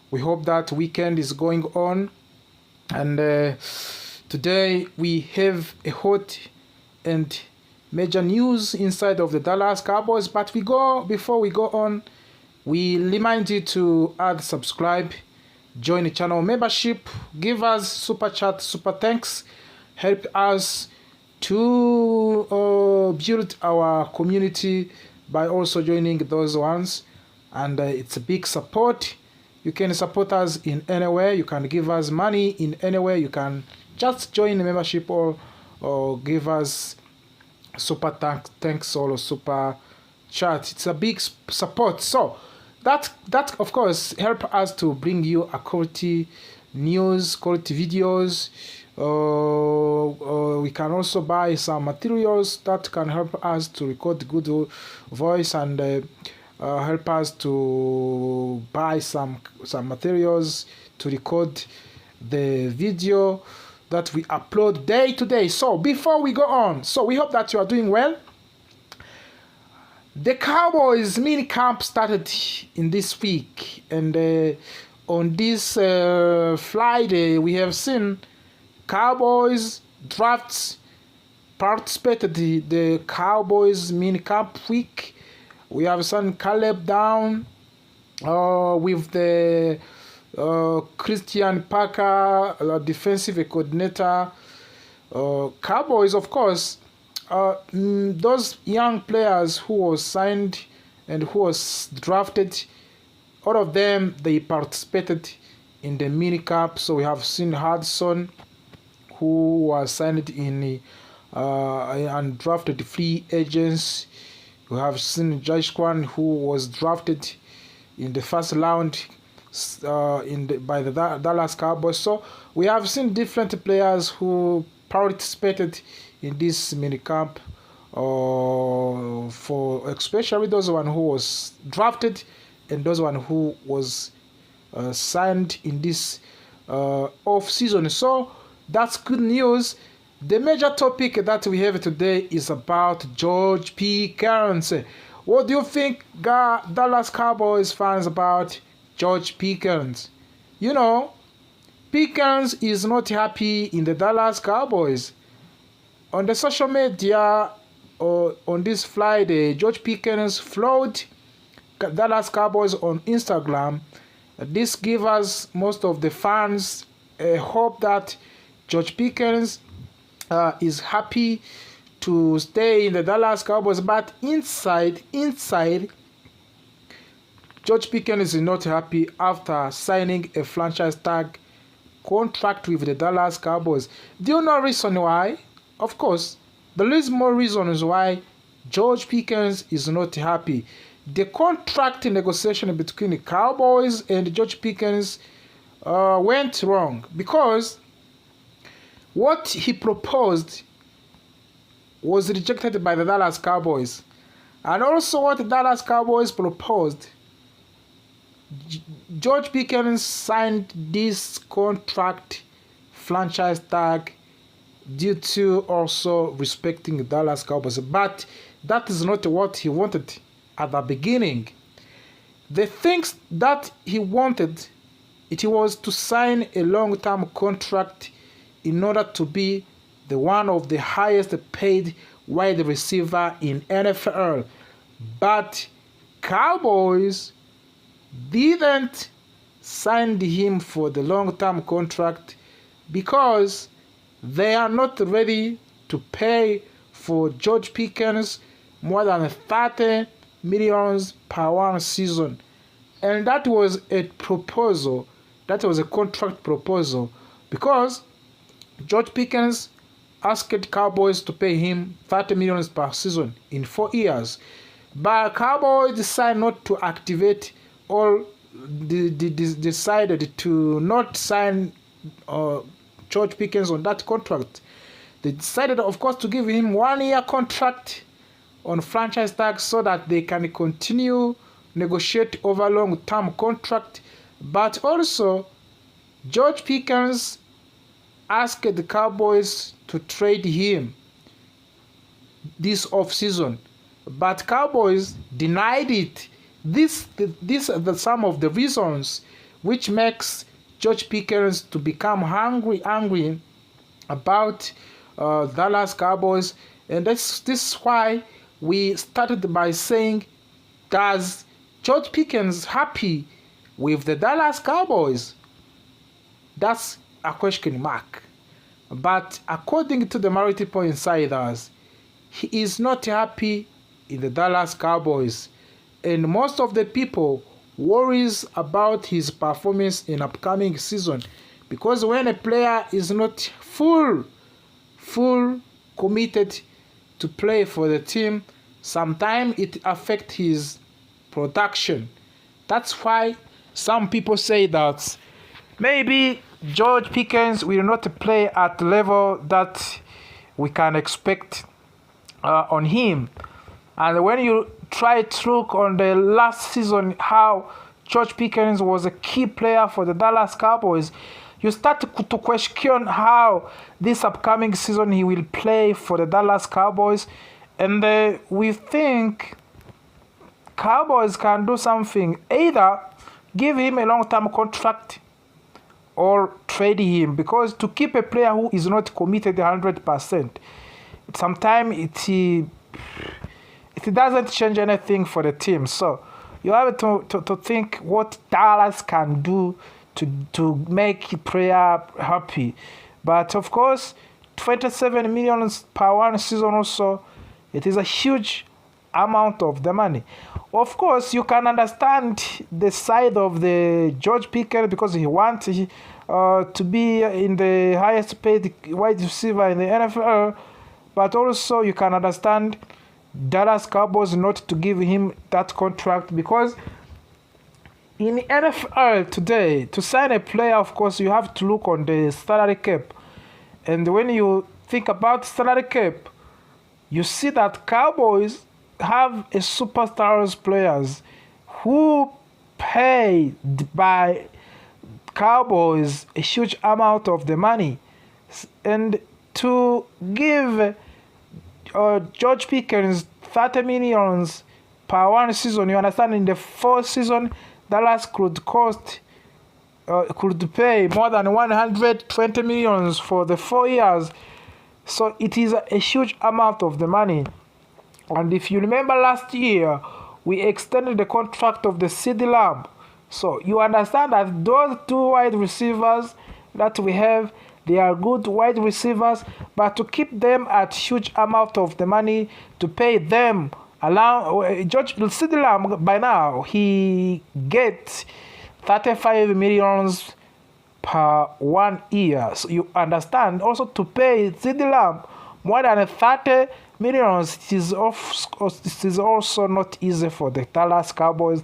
We hope that weekend is going on, and today we have a hot and major news inside of the Dallas Cowboys. But before we go on, we remind you to subscribe, join the channel membership, give us super chat, super thanks, help us to build our community by also joining those ones, and it's a big support. You can support us in any way. You can give us money in any way. You can just join the membership or give us super thanks or super chat. It's a big support. So that of course help us to bring you a quality news, quality videos. We can also buy some materials that can help us to record good voice, and help us to buy some materials to record the video that we upload day to day. So before we go on, so we hope that you are doing well. The Cowboys mini camp started in this week, and on this Friday we have seen Cowboys drafts participated the Cowboys mini camp week. We have seen Caleb down with the Christian Parker, defensive coordinator. Cowboys, of course, those young players who was signed and who was drafted, all of them, they participated in the mini camp. So we have seen Hudson, who was signed in undrafted free agents. We have seen Josh Kwan, who was drafted in the first round by the Dallas Cowboys. So we have seen different players who participated in this minicamp, for especially those one who was drafted and those one who was signed in this off season. So that's good news. The major topic that we have today is about George Pickens. What do you think, Dallas Cowboys fans, about George Pickens? You know, Pickens is not happy in the Dallas Cowboys. On the social media, on this Friday, George Pickens followed Dallas Cowboys on Instagram. This gives us, most of the fans, a hope that George Pickens is happy to stay in the Dallas Cowboys, but inside, George Pickens is not happy after signing a franchise tag contract with the Dallas Cowboys. Do you know the reason why? Of course, there is more reasons why George Pickens is not happy. The contract negotiation between the Cowboys and George Pickens went wrong, because what he proposed was rejected by the Dallas Cowboys. And also what the Dallas Cowboys proposed, George Pickens signed this contract franchise tag due to also respecting the Dallas Cowboys. But that is not what he wanted at the beginning. The things that he wanted, it was to sign a long-term contract in order to be the one of the highest paid wide receiver in NFL. But Cowboys didn't sign him for the long-term contract because they are not ready to pay for George Pickens more than $30 million per one season. And that was a proposal, that was a contract proposal, because George Pickens asked Cowboys to pay him $30 million per season in 4 years. But Cowboys decided not to activate, or decided to not sign George Pickens on that contract. They decided, of course, to give him 1 year contract on franchise tag so that they can continue negotiate over long-term contract. But also, George Pickens asked the Cowboys to trade him this off-season, but Cowboys denied it. These are some of the reasons which makes George Pickens to become angry about Dallas Cowboys. And this is why we started by saying, does George Pickens happy with the Dallas Cowboys? That's a question mark. But according to the multiple insiders, he is not happy in the Dallas Cowboys. And most of the people worries about his performance in upcoming season, because when a player is not full committed to play for the team, sometimes it affects his production. That's why some people say that maybe George Pickens will not play at the level that we can expect on him. And when you try to look on the last season how George Pickens was a key player for the Dallas Cowboys, you start to question how this upcoming season he will play for the Dallas Cowboys. And we think Cowboys can do something, either give him a long-term contract or trade him, because to keep a player who is not committed 100%, sometimes it doesn't change anything for the team. So you have to think what Dallas can do to make a player happy. But of course, 27 million per one season also, it is a huge amount of the money. Of course, you can understand the side of the George Pickens, because he wants to be in the highest paid wide receiver in the NFL. But also you can understand Dallas Cowboys not to give him that contract, because in the NFL today, to sign a player, of course, you have to look on the salary cap. And when you think about salary cap, you see that Cowboys have a superstars players who paid by Cowboys a huge amount of the money. And to give George Pickens 30 millions per one season, you understand, in the fourth season, Dallas could pay more than 120 millions for the 4 years. So it is a huge amount of the money. And if you remember last year, we extended the contract of the CeeDee Lamb. So you understand that those two wide receivers that we have, they are good wide receivers, but to keep them at huge amount of the money, to pay them, CeeDee Lamb by now, he gets 35 millions per 1 year. So you understand, also to pay CeeDee Lamb more than 30 millions, it is also not easy for the Dallas Cowboys.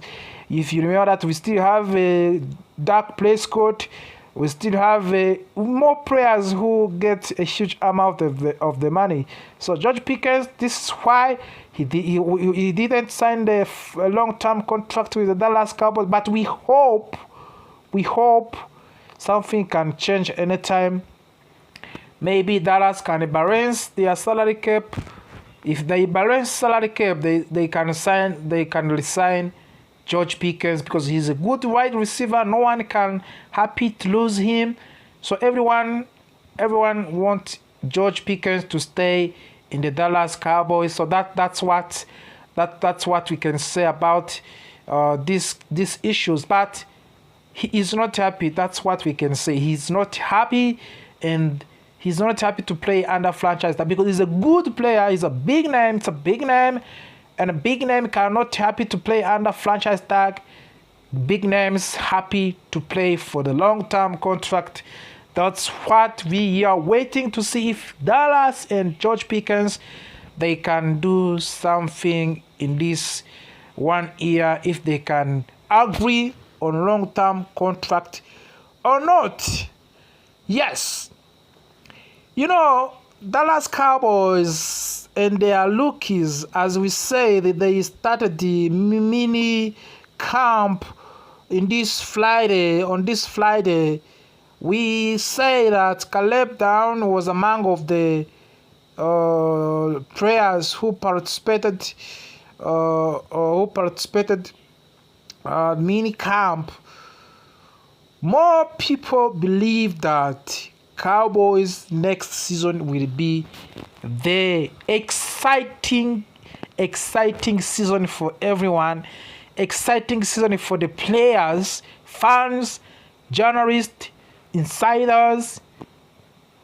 If you remember that we still have a Dak Prescott, we still have more players who get a huge amount of the money. So George Pickens, this is why he didn't sign a long-term contract with the Dallas Cowboys. But we hope something can change anytime. Maybe Dallas can balance their salary cap. If they balance salary cap, they can resign George Pickens, because he's a good wide receiver. No one can happy to lose him. So everyone wants George Pickens to stay in the Dallas Cowboys. So that's what we can say about these issues. But he is not happy. That's what we can say. He's not happy, and he's not happy to play under franchise tag, because he's a good player. He's a big name. It's a big name. And a big name cannot happy to play under franchise tag. Big names happy to play for the long-term contract. That's what we are waiting to see, if Dallas and George Pickens, they can do something in this 1 year, if they can agree on long-term contract or not. Yes. You know, Dallas Cowboys and their rookies, as we say, that they started the mini camp on this Friday. We say that Caleb Down was among of the players who participated mini camp more people believe that Cowboys next season will be the exciting season for everyone, exciting season for the players, fans, journalists, insiders.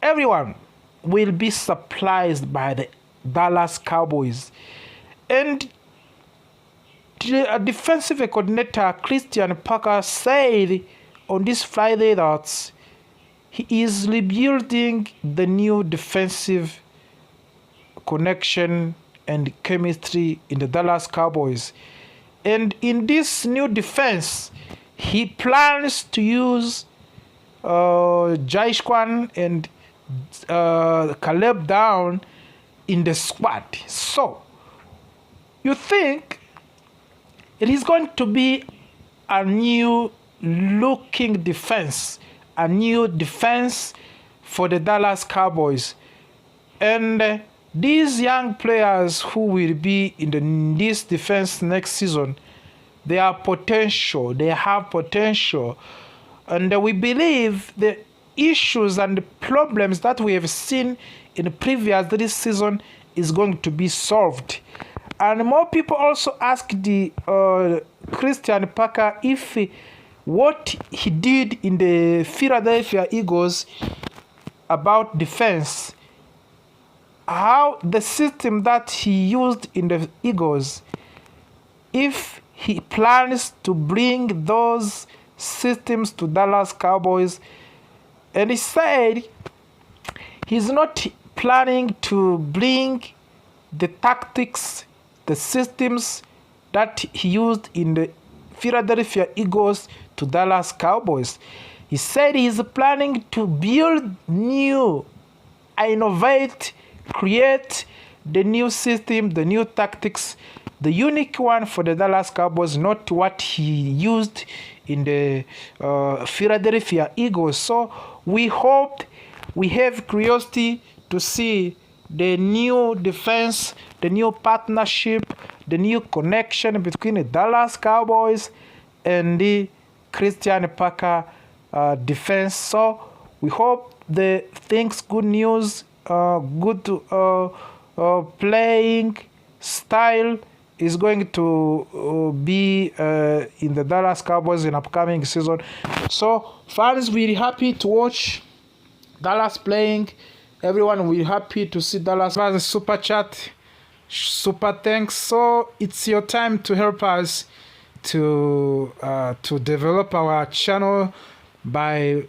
Everyone will be surprised by the Dallas Cowboys. And the defensive coordinator Christian Parker said on this Friday that he is rebuilding the new defensive connection and chemistry in the Dallas Cowboys. And in this new defense, he plans to use Jaishkwan and Caleb Down in the squad. So, you think it is going to be a new looking defense, a new defense for the Dallas Cowboys. And these young players who will be in this defense next season, they have potential. And we believe the issues and the problems that we have seen in the previous this season is going to be solved. And more people also ask the Christian Parker if what he did in the Philadelphia Eagles about defense, how the system that he used in the Eagles, if he plans to bring those systems to Dallas Cowboys. And he said he's not planning to bring the tactics, the systems that he used in the Philadelphia Eagles to Dallas Cowboys. He said he's planning to build new, innovate, create the new system, the new tactics, the unique one for the Dallas Cowboys, not what he used in the Philadelphia Eagles. So we hope, we have curiosity to see the new defense, the new partnership, the new connection between the Dallas Cowboys and the Christian Parker defense. So we hope the things, good news, good playing style is going to be in the Dallas Cowboys in upcoming season. So fans will be happy to watch Dallas playing. Everyone will be happy to see Dallas. As a super chat, super thanks. So it's your time to help us to develop our channel by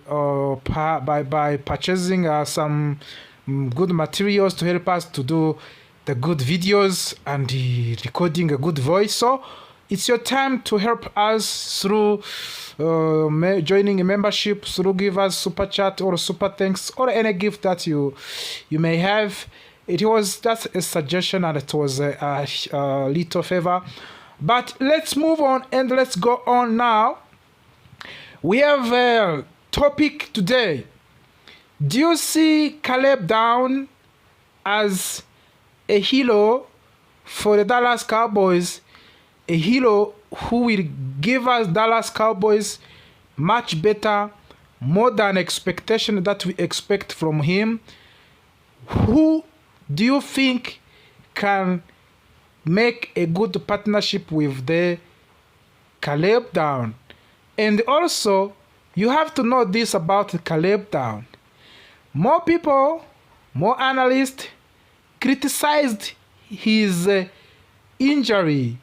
purchasing some good materials to help us to do the good videos and recording a good voice. So it's your time to help us through joining a membership, through give us super chat or super thanks or any gift that you may have. It was just a suggestion and it was a little favor. But let's move on and let's go on now. We have a topic today. Do you see Caleb Down as a hero for the Dallas Cowboys? A hero who will give us Dallas Cowboys much better, more than expectation that we expect from him. Who do you think can make a good partnership with the Caleb Down? And also, you have to know this about Caleb Down. More people, more analysts criticized his injury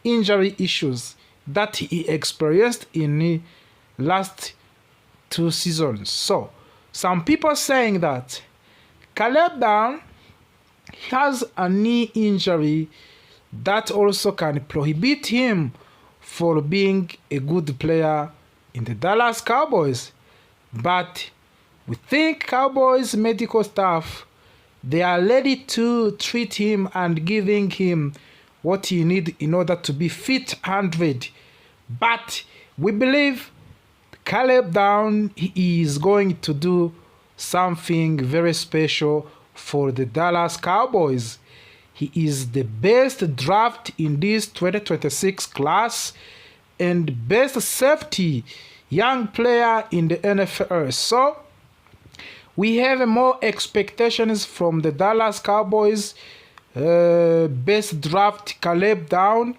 issues that he experienced in the last 2 seasons. So, some people saying that Caleb Down has a knee injury that also can prohibit him for being a good player in the Dallas Cowboys. But we think Cowboys medical staff, they are ready to treat him and giving him what he needs in order to be fit 100. But we believe Caleb Down is going to do something very special for the Dallas Cowboys. He is the best draft in this 2026 class and best safety young player in the NFL. So we have more expectations from the Dallas Cowboys. Best draft Caleb Down,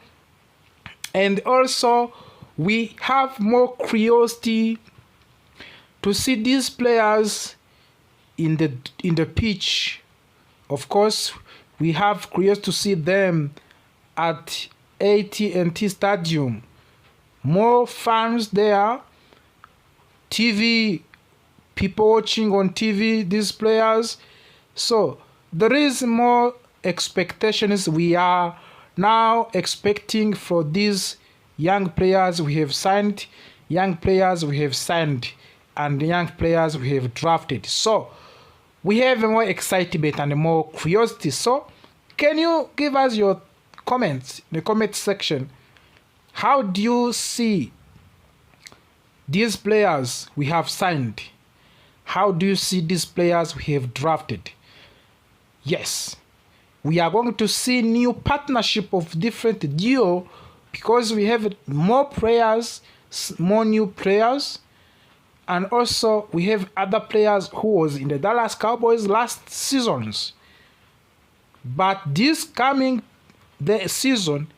and also we have more curiosity to see these players in the pitch. Of course, we have curiosity to see them at AT&T Stadium. More fans there, TV, people watching on TV these players. So there is more expectations we are now expecting for these young players we have signed, young players we have signed, and young players we have drafted. So we have more excitement and more curiosity. So can you give us your comments in the comment section? How do you see these players we have signed? How do you see these players we have drafted? Yes, we are going to see new partnership of different duo because we have more players, more new players, and also we have other players who was in the Dallas Cowboys last seasons. But this coming the season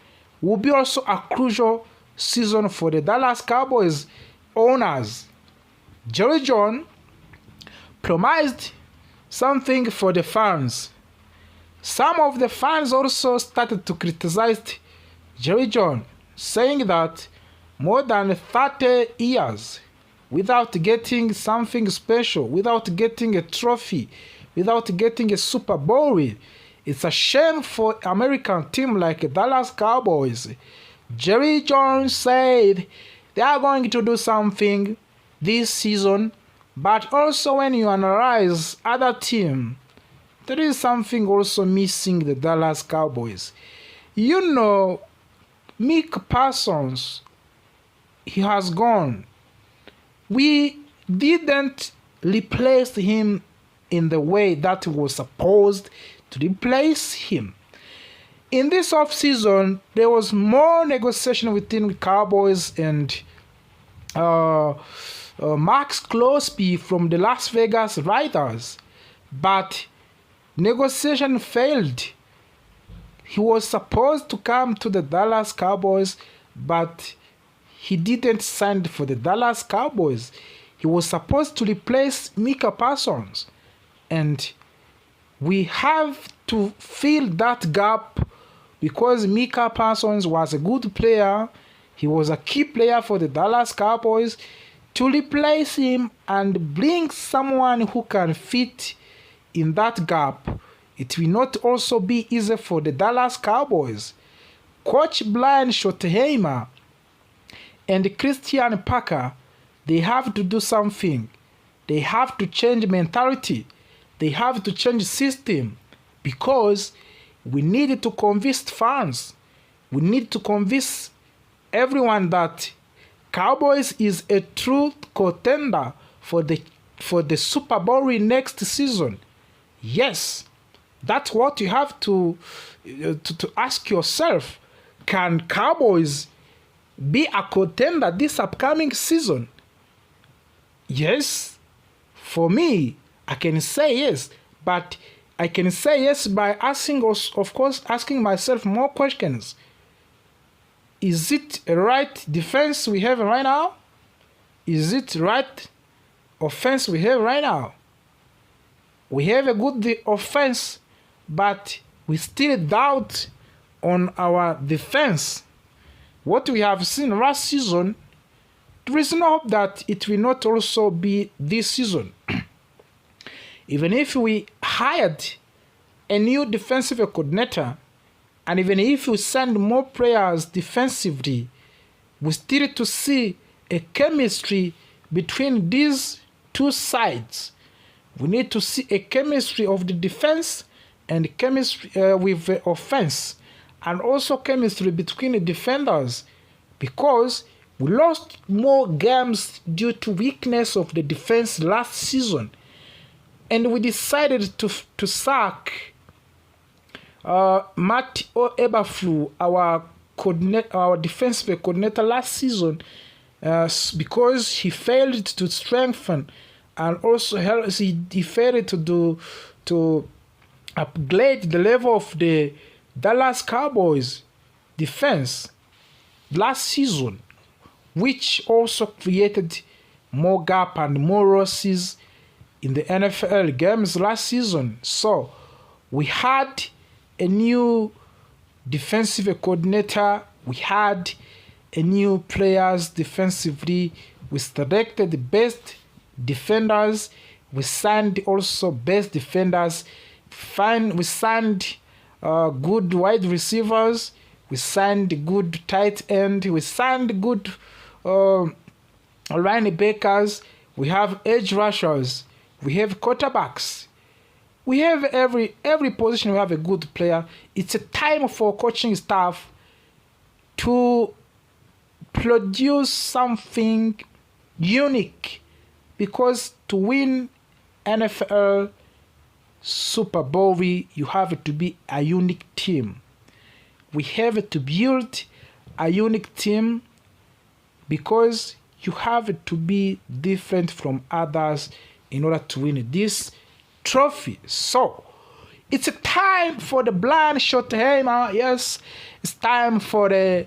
will be also a crucial season for the Dallas Cowboys owners. Jerry Jones promised something for the fans. Some of the fans also started to criticize Jerry Jones, saying that more than 30 years without getting something special, without getting a trophy, without getting a Super Bowl, it's a shame for American team like Dallas Cowboys. Jerry Jones said they are going to do something this season, but also when you analyze other team, there is something also missing the Dallas Cowboys. You know, Mick Parsons, he has gone. We didn't replace him in the way that was supposed to replace him. In this offseason, there was more negotiation within the Cowboys and Max Crosby from the Las Vegas Raiders, but negotiation failed. He was supposed to come to the Dallas Cowboys, but he didn't sign for the Dallas Cowboys. He was supposed to replace Micah Parsons, and we have to fill that gap because Micah Parsons was a good player. He was a key player for the Dallas Cowboys. To replace him and bring someone who can fit in that gap, it will not also be easy for the Dallas Cowboys. Coach Brian Schottenheimer and Christian Parker, they have to do something. They have to change mentality. They have to change system because we need to convince fans. We need to convince everyone that Cowboys is a true contender for the Super Bowl next season. Yes, that's what you have to ask yourself. Can Cowboys be a contender this upcoming season? Yes, for me, I can say yes, but I can say yes by asking myself more questions. Is it a right defense we have right now? Is it right offense we have right now? We have a good offense, but we still doubt on our defense. What we have seen last season, there is no hope that it will not also be this season. Even if we hired a new defensive coordinator, and even if we send more players defensively, we still to see a chemistry between these two sides. We need to see a chemistry of the defense and chemistry with the offense, and also chemistry between the defenders, because we lost more games due to weakness of the defense last season, and we decided to sack Matt Eberflus, our defensive coordinator last season, because he failed to strengthen, and also he failed to upgrade the level of the Dallas Cowboys defense last season, which also created more gap and more losses in the NFL games last season. So we had a new defensive coordinator, we had a new players defensively, we selected the best defenders, we signed also best defenders, we signed good wide receivers, we signed good tight end, we signed good linebackers, we have edge rushers, we have quarterbacks, we have every position. We have a good player. It's a time for coaching staff to produce something unique, because to win NFL Super Bowl, you have to be a unique team. We have to build a unique team because you have to be different from others in order to win this trophy. So it's a time for the blind Schottenheimer. Yes, it's time for the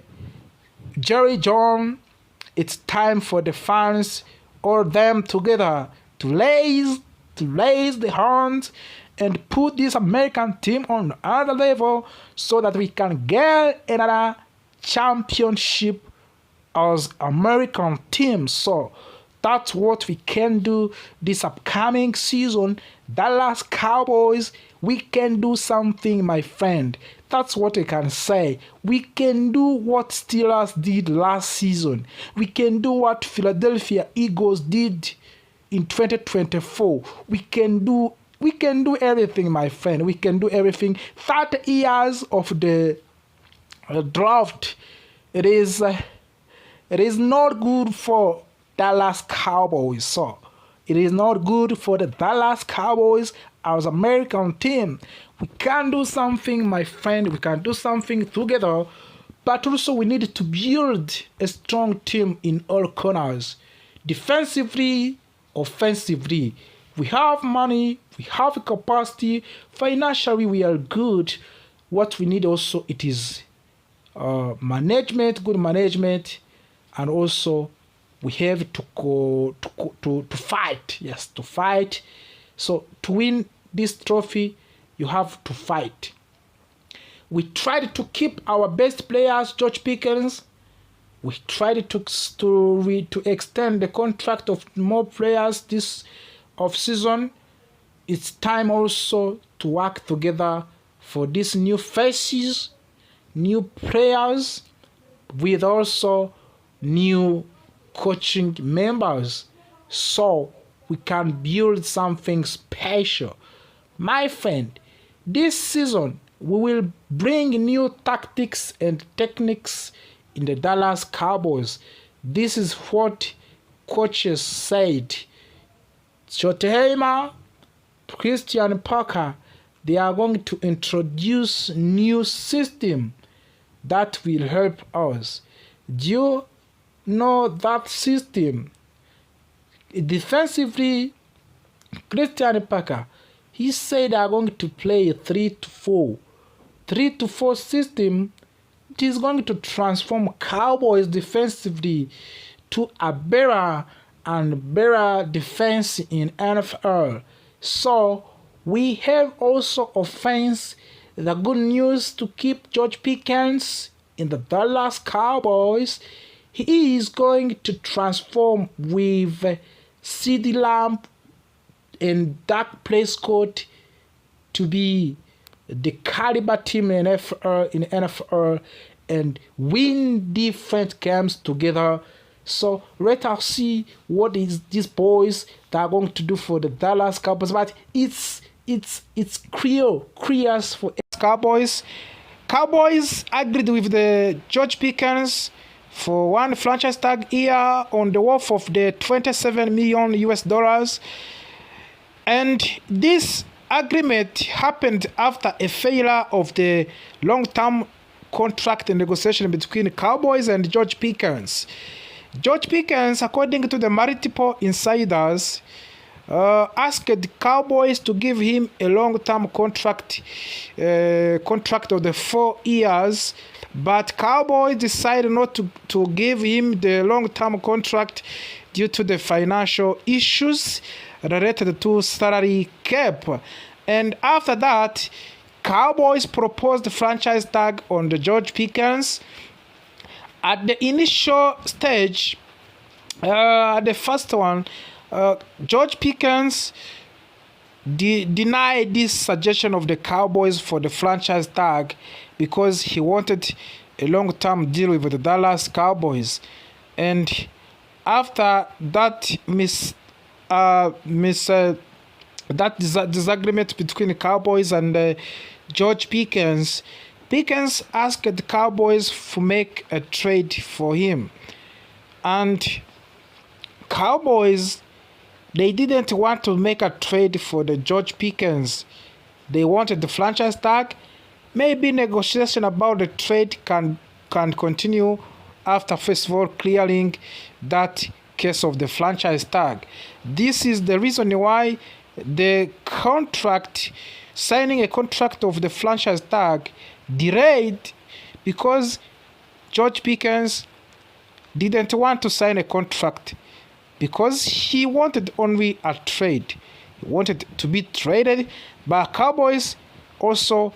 Jerry Jones. It's time for the fans, all them together, to raise the hands and put this American team on another level so that we can get another championship as American team. So that's what we can do this upcoming season. Dallas Cowboys, we can do something, my friend. That's what I can say. We can do what Steelers did last season. We can do what Philadelphia Eagles did in 2024. We can do everything, my friend. We can do everything. 30 years of the draft. It is not good for Dallas Cowboys. So it is not good for the Dallas Cowboys as American team. We can do something, my friend. We can do something together. But also we need to build a strong team in all corners. Defensively, offensively. We have money. We have capacity. Financially, we are good. What we need also, it is management, good management. And also we have to fight. Yes, to fight. So to win this trophy, you have to fight. We tried to keep our best players, George Pickens. We tried to extend the contract of more players this off-season. It's time also to work together for these new faces, new players, with also new coaching members, so we can build something special. My friend, this season we will bring new tactics and techniques in the Dallas Cowboys. This is what coaches said. Schottenheimer, Christian Parker, they are going to introduce new system that will help us. Do you know that system? Defensively, Christian Parker, he said they are going to play a 3-4. 3-4 system. It is going to transform Cowboys defensively to a better and better defense in NFL. So we have also offense. The good news to keep George Pickens in the Dallas Cowboys. He is going to transform with CeeDee Lamb and Dak Prescott to be the caliber team in NFL and win different games together. So let us see what is these boys that are going to do for the Dallas Cowboys. But it's clear for Cowboys. Cowboys agreed with the George Pickens for one franchise tag year on the worth of the $27 million US. And this agreement happened after a failure of the long-term contract negotiation between Cowboys and George Pickens. George Pickens, according to the multiple insiders, asked the Cowboys to give him a long-term contract of the 4 years, but Cowboys decided not to give him the long-term contract due to the financial issues related to salary cap. And after that, Cowboys proposed the franchise tag on the George Pickens. At the initial stage, the first one, George Pickens denied this suggestion of the Cowboys for the franchise tag because he wanted a long-term deal with the Dallas Cowboys. And after that disagreement between the Cowboys and George Pickens, Pickens asked the Cowboys to make a trade for him. And Cowboys, they didn't want to make a trade for the George Pickens. They wanted the franchise tag. Maybe negotiation about the trade can continue after first of all clearing that case of the franchise tag. This is the reason why the signing a contract of the franchise tag delayed, because George Pickens didn't want to sign a contract because he wanted only a trade. He wanted to be traded, but Cowboys also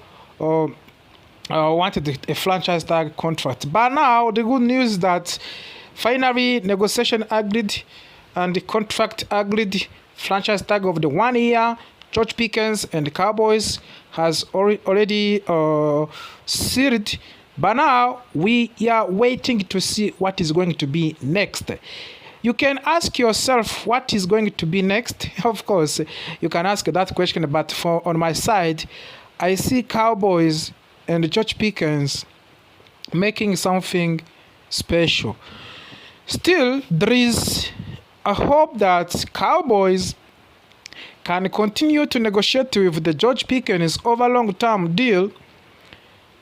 wanted a franchise tag contract. But now the good news is that finally negotiation agreed and the contract agreed. Franchise tag of the 1 year. George Pickens and the Cowboys has already sealed. But now we are waiting to see what is going to be next. You can ask yourself what is going to be next. Of course, you can ask that question, but on my side, I see Cowboys and George Pickens making something special. Still, there is a hope that Cowboys can continue to negotiate with the George Pickens over long-term deal.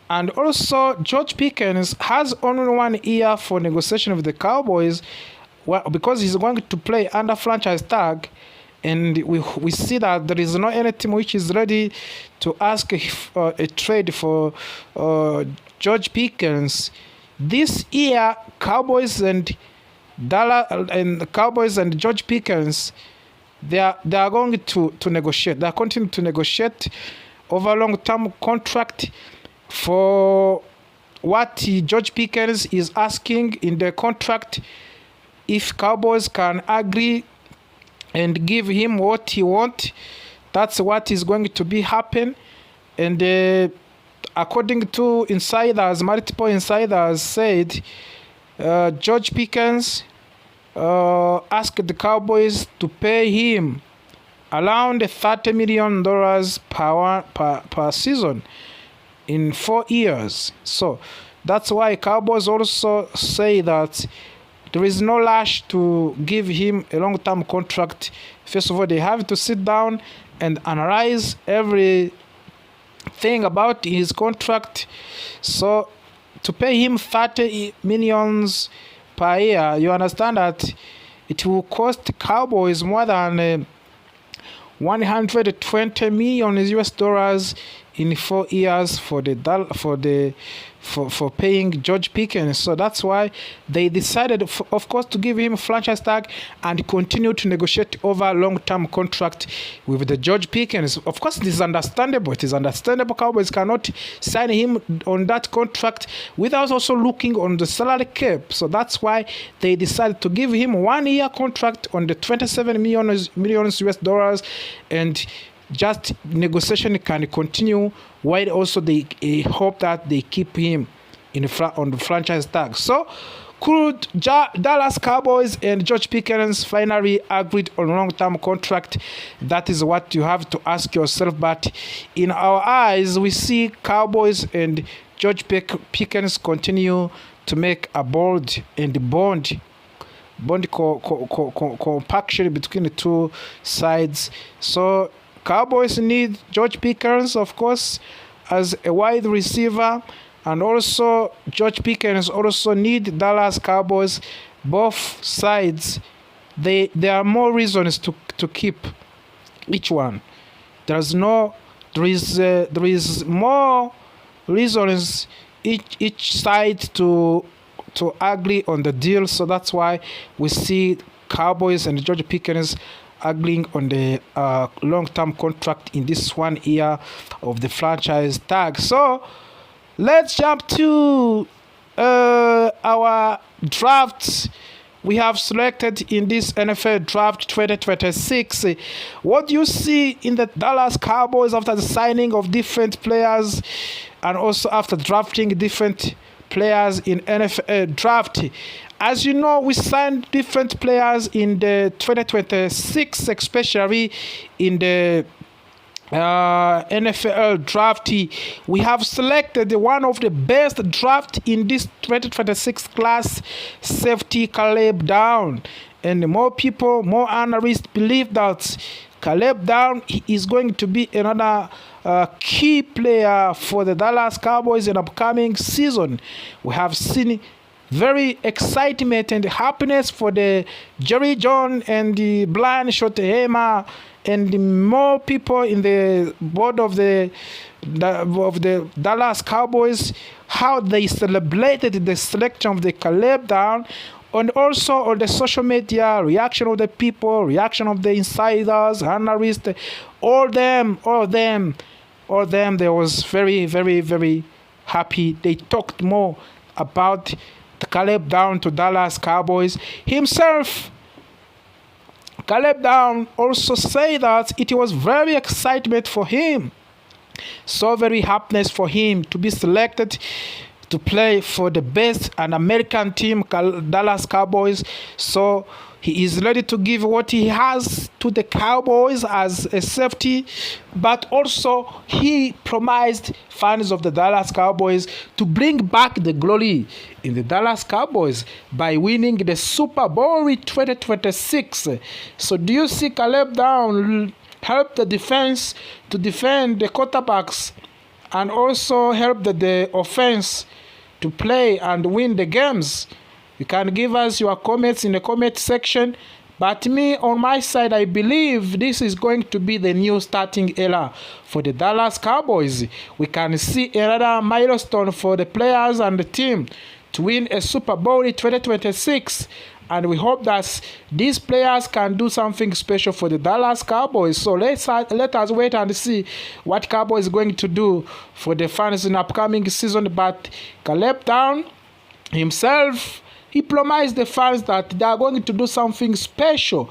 And also, George Pickens has only 1 year for negotiation with the Cowboys, because he's going to play under franchise tag. And we see that there is not any team which is ready to ask a trade for George Pickens. This year, Cowboys and George Pickens, they are going to negotiate. They are continuing to negotiate over long-term contract for what George Pickens is asking in the contract. If Cowboys can agree and give him what he wants, that's what is going to be happen. And according to insiders, multiple insiders said George Pickens asked the Cowboys to pay him around $30 million per season in 4 years. So that's why Cowboys also say that there is no rush to give him a long-term contract. First of all, they have to sit down and analyze everything about his contract. So to pay him $30 million per year, you understand that it will cost Cowboys more than $120 million US in 4 years for paying George Pickens. So that's why they decided, of course, to give him a franchise tag and continue to negotiate over long-term contract with the George Pickens. Of course, it is understandable. It is understandable. Cowboys cannot sign him on that contract without also looking on the salary cap. So that's why they decided to give him 1 year contract on the $27 million US, and just negotiation can continue, while also they hope that they keep him on the franchise tag. So could Dallas Cowboys and George Pickens finally agreed on a long-term contract? That is what you have to ask yourself. But in our eyes, we see Cowboys and George Pickens continue to make a bold and bond compaction between the two sides. So Cowboys need George Pickens, of course, as a wide receiver, and also George Pickens also need Dallas Cowboys both sides, there are more reasons to keep each one. There is more reasons each side to agree on the deal. So that's why we see Cowboys and George Pickens agreeing on the long-term contract in this 1 year of the franchise tag. So let's jump to our drafts we have selected in this NFL draft 2026. What do you see in the Dallas Cowboys after the signing of different players and also after drafting different players in NFL draft? As you know, we signed different players in the 2026, especially in the NFL draft. We have selected one of the best draft in this 2026 class, safety Caleb Down. And more analysts believe that Caleb Down is going to be another key player for the Dallas Cowboys in upcoming season. We have seen very excitement and happiness for the Jerry John and the Brian Schottenheimer and more people in the board of the Dallas Cowboys, how they celebrated the selection of the Caleb Down, and also on the social media, reaction of the people, reaction of the insiders, analysts, all them, they was very, very, very happy. They talked more about the Caleb Down to Dallas Cowboys. Himself, Caleb Down also said that it was very excitement for him, so very happiness for him to be selected to play for the best and American team, Dallas Cowboys. So he is ready to give what he has to the Cowboys as a safety, but also he promised fans of the Dallas Cowboys to bring back the glory in the Dallas Cowboys by winning the Super Bowl 2026. So do you see Caleb Down help the defense to defend the quarterbacks and also help the offense to play and win the games? You can give us your comments in the comment section. But me, on my side, I believe this is going to be the new starting era for the Dallas Cowboys. We can see another milestone for the players and the team to win a Super Bowl in 2026. And we hope that these players can do something special for the Dallas Cowboys. So let us wait and see what Cowboys is going to do for the fans in the upcoming season. But Caleb Down himself, he promised the fans that they are going to do something special.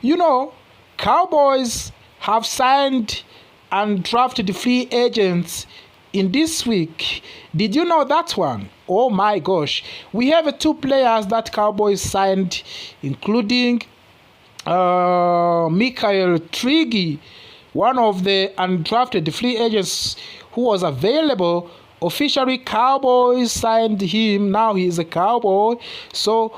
You know, Cowboys have signed and drafted free agents in this week. Did you know that one? Oh my gosh. We have 2 players that Cowboys signed, including Michael Triggy, one of the undrafted free agents who was available. Officially, Cowboys signed him. Now he is a Cowboy. So,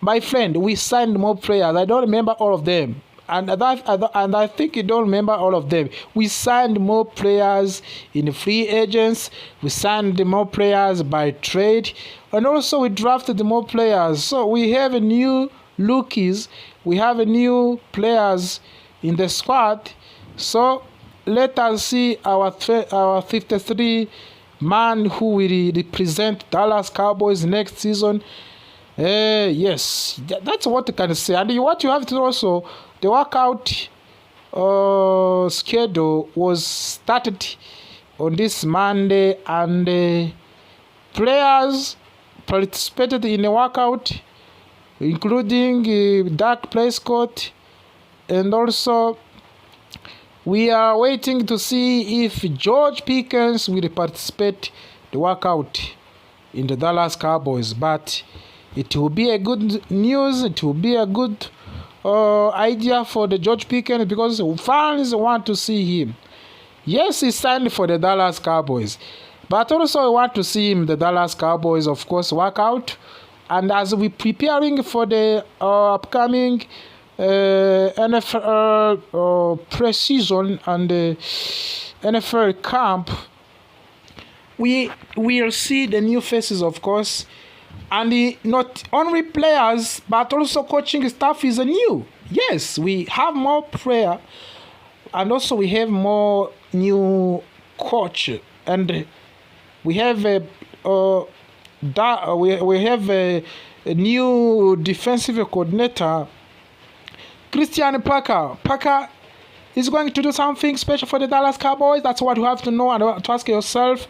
my friend, we signed more players. I don't remember all of them. And I think you don't remember all of them. We signed more players in free agents. We signed more players by trade. And also we drafted more players. So we have a new rookies. We have a new players in the squad. So let us see our 53 man who will represent Dallas Cowboys next season. Yes, that's what I can say. And what you have to also, the workout schedule was started on this Monday, and players participated in the workout, including Dak Prescott, and also we are waiting to see if George Pickens will participate the workout in the Dallas Cowboys. But it will be a good news. It will be a good idea for the George Pickens because fans want to see him. Yes, he signed for the Dallas Cowboys, but also I want to see him, the Dallas Cowboys, of course, work out. And as we preparing for the upcoming NFL preseason and NFL camp, we will see the new faces, of course, And not only players, but also coaching staff is new. Yes, we have more player, and also we have more new coach, and we have we have a new defensive coordinator, Christian Parker. Parker is going to do something special for the Dallas Cowboys. That's what you have to know and to ask yourself.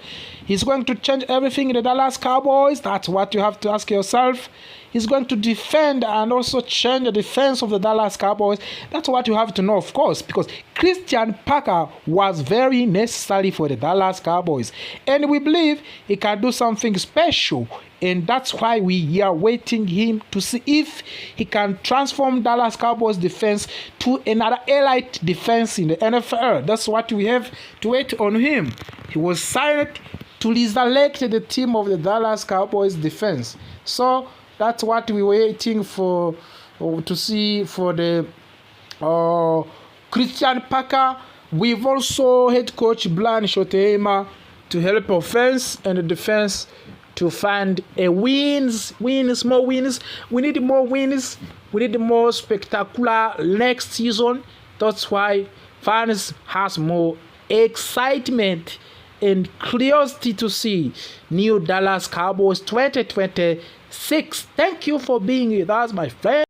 He's going to change everything in the Dallas Cowboys. That's what you have to ask yourself. He's going to defend and also change the defense of the Dallas Cowboys. That's what you have to know, of course, because Christian Parker was very necessary for the Dallas Cowboys. And we believe he can do something special. And that's why we are waiting him to see if he can transform Dallas Cowboys defense to another elite defense in the NFL. That's what we have to wait on him. He was signed to resurrect the team of the Dallas Cowboys defense. So that's what we're waiting for to see for the Christian Parker. We've also head coach Brian Schottenheimer to help offense and the defense to find a wins, more wins. We need more wins. We need more spectacular next season. That's why fans has more excitement and curiosity to see new Dallas Cowboys 2026. Thank you for being with us, my friend.